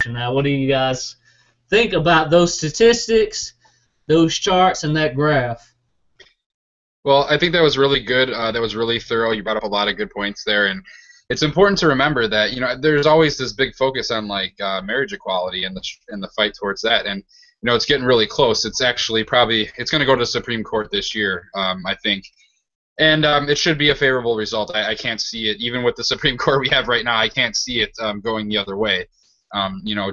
discussion. Now, what do you guys think about those statistics, those charts, and that graph? Well, I think that was really good. That was really thorough. You brought up a lot of good points there, and it's important to remember that there's always this big focus on like marriage equality and the fight towards that, and it's getting really close. It's actually it's going to go to the Supreme Court this year, I think, and it should be a favorable result. I can't see it, even with the Supreme Court we have right now. I can't see it going the other way.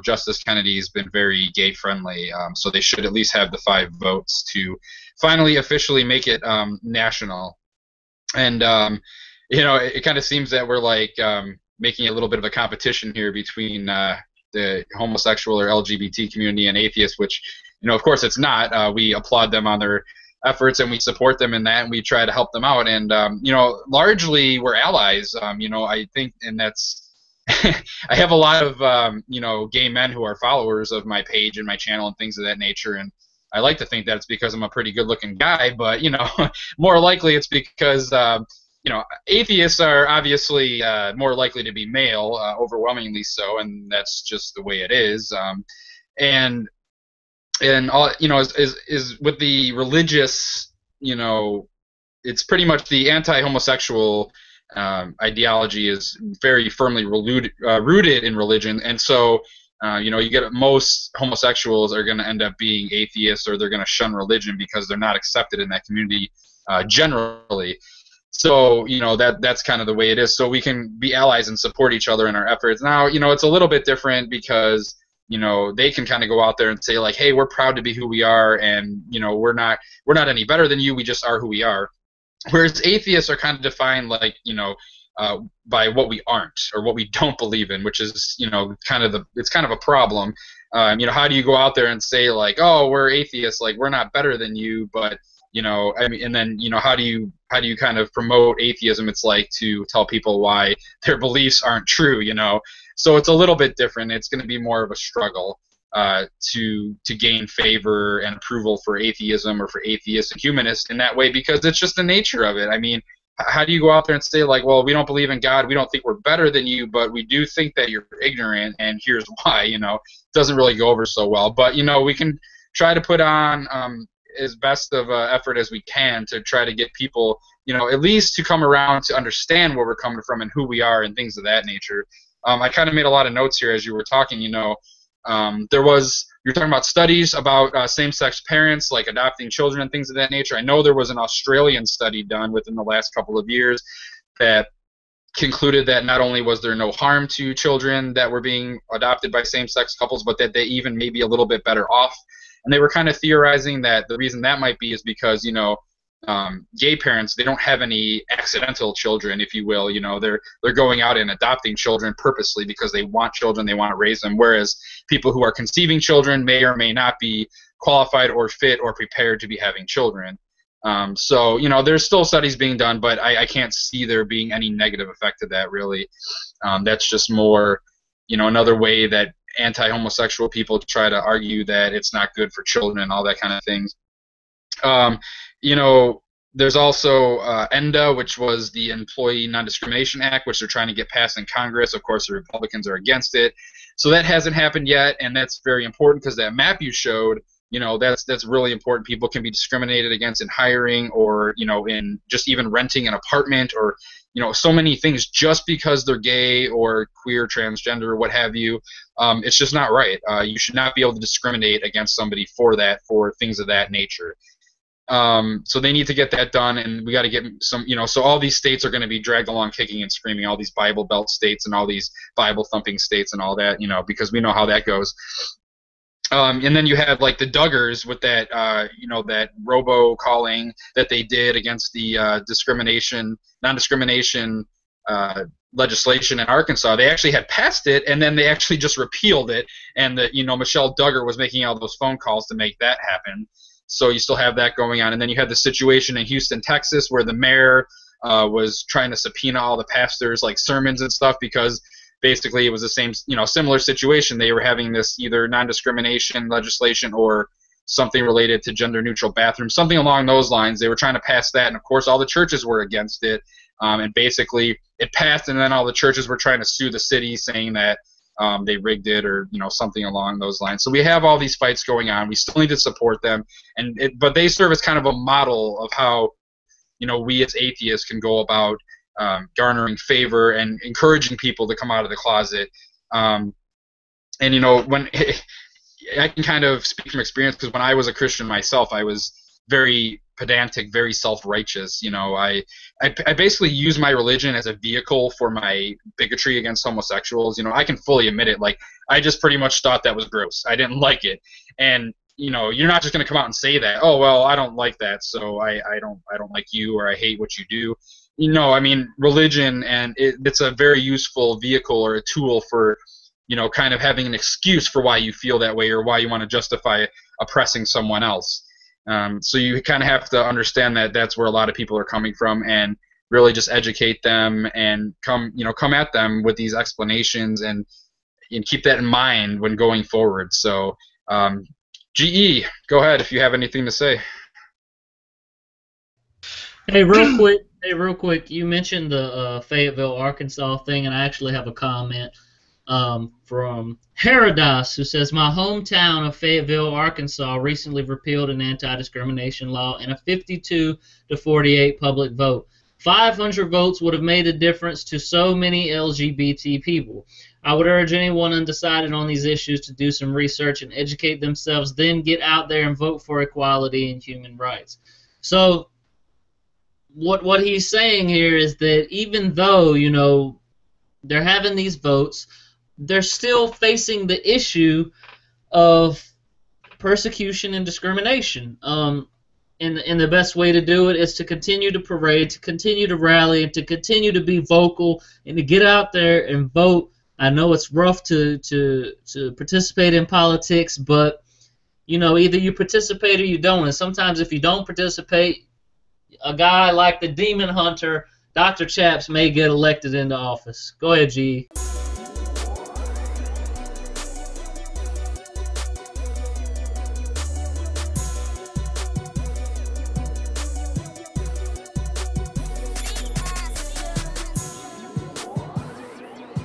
Justice Kennedy has been very gay friendly, so they should at least have the 5 votes to finally officially make it national. And it kind of seems that we're like making a little bit of a competition here between the homosexual or LGBT community and atheists, which of course it's not. We applaud them on their efforts and we support them in that, and we try to help them out. And largely we're allies. I think, and that's I have a lot of gay men who are followers of my page and my channel and things of that nature, and I like to think that it's because I'm a pretty good-looking guy, but more likely it's because atheists are obviously more likely to be male, overwhelmingly so, and that's just the way it is. And all is with the religious, it's pretty much the anti-homosexual ideology is very firmly rooted in religion, and so you get most homosexuals are going to end up being atheists, or they're going to shun religion because they're not accepted in that community generally. So that's kind of the way it is. So we can be allies and support each other in our efforts. Now it's a little bit different because they can kind of go out there and say like, hey, we're proud to be who we are, and we're not any better than you. We just are who we are. Whereas atheists are kind of defined like by what we aren't or what we don't believe in, which is it's kind of a problem. How do you go out there and say like, oh, we're atheists, like we're not better than you, but and then how do you kind of promote atheism? It's like to tell people why their beliefs aren't true, So it's a little bit different. It's going to be more of a struggle to gain favor and approval for atheism or for atheists and humanists in that way, because it's just the nature of it. I mean, how do you go out there and say like, well, we don't believe in God, we don't think we're better than you, but we do think that you're ignorant, and here's why. It doesn't really go over so well. But we can try to put on as best of effort as we can to try to get people, at least to come around to understand where we're coming from and who we are and things of that nature. I kind of made a lot of notes here as you were talking. You're talking about studies about same-sex parents, like adopting children and things of that nature. I know there was an Australian study done within the last couple of years that concluded that not only was there no harm to children that were being adopted by same-sex couples, but that they even may be a little bit better off. And they were kind of theorizing that the reason that might be is because, gay parents, they don't have any accidental children, if you will. They're going out and adopting children purposely because they want children, they want to raise them, whereas people who are conceiving children may or may not be qualified or fit or prepared to be having children. So there's still studies being done, but I can't see there being any negative effect to that, really. That's just more, another way that anti-homosexual people try to argue that it's not good for children and all that kind of things. There's also ENDA, which was the Employee Non-Discrimination Act, which they're trying to get passed in Congress. Of course, the Republicans are against it. So that hasn't happened yet, and that's very important because that map you showed, that's really important. People can be discriminated against in hiring or, in just even renting an apartment or, so many things just because they're gay or queer, transgender, what have you. It's just not right. You should not be able to discriminate against somebody for things of that nature. So they need to get that done, and we got to get some, so all these states are going to be dragged along kicking and screaming, all these Bible Belt states and all these Bible-thumping states and all that, because we know how that goes. And then you have like the Duggars with that, that robo-calling that they did against the non-discrimination legislation in Arkansas. They actually had passed it, and then they actually just repealed it, and Michelle Duggar was making all those phone calls to make that happen. So you still have that going on. And then you had the situation in Houston, Texas, where the mayor was trying to subpoena all the pastors' like sermons and stuff because basically it was the same, similar situation. They were having this either non-discrimination legislation or something related to gender-neutral bathrooms, something along those lines. They were trying to pass that, and of course all the churches were against it. And basically it passed, and then all the churches were trying to sue the city, saying that they rigged it, or something along those lines. So we have all these fights going on. We still need to support them, but they serve as kind of a model of how we as atheists can go about garnering favor and encouraging people to come out of the closet. And when I can kind of speak from experience, because when I was a Christian myself, I was very pedantic, very self-righteous. I basically use my religion as a vehicle for my bigotry against homosexuals. I can fully admit it. Like, I just pretty much thought that was gross. I didn't like it. And you're not just going to come out and say that, oh, well, I don't like that, so I don't like you, or I hate what you do. I mean, religion, and it's a very useful vehicle or a tool for kind of having an excuse for why you feel that way, or why you want to justify oppressing someone else. So you kind of have to understand that that's where a lot of people are coming from, and really just educate them and come at them with these explanations, and keep that in mind when going forward. So, GE, go ahead if you have anything to say. Hey, real quick, you mentioned the Fayetteville, Arkansas thing, and I actually have a comment from Herodas, who says, my hometown of Fayetteville, Arkansas recently repealed an anti-discrimination law in a 52-48 public vote. 500 votes would have made a difference to so many LGBT people. I would urge anyone undecided on these issues to do some research and educate themselves, then get out there and vote for equality and human rights. So what he's saying here is that even though, they're having these votes, they're still facing the issue of persecution and discrimination. And the best way to do it is to continue to parade, to continue to rally, and to continue to be vocal, and to get out there and vote. I know it's rough to participate in politics, but either you participate or you don't. And sometimes if you don't participate, a guy like the Demon Hunter, Dr. Chaps, may get elected into office. Go ahead, G.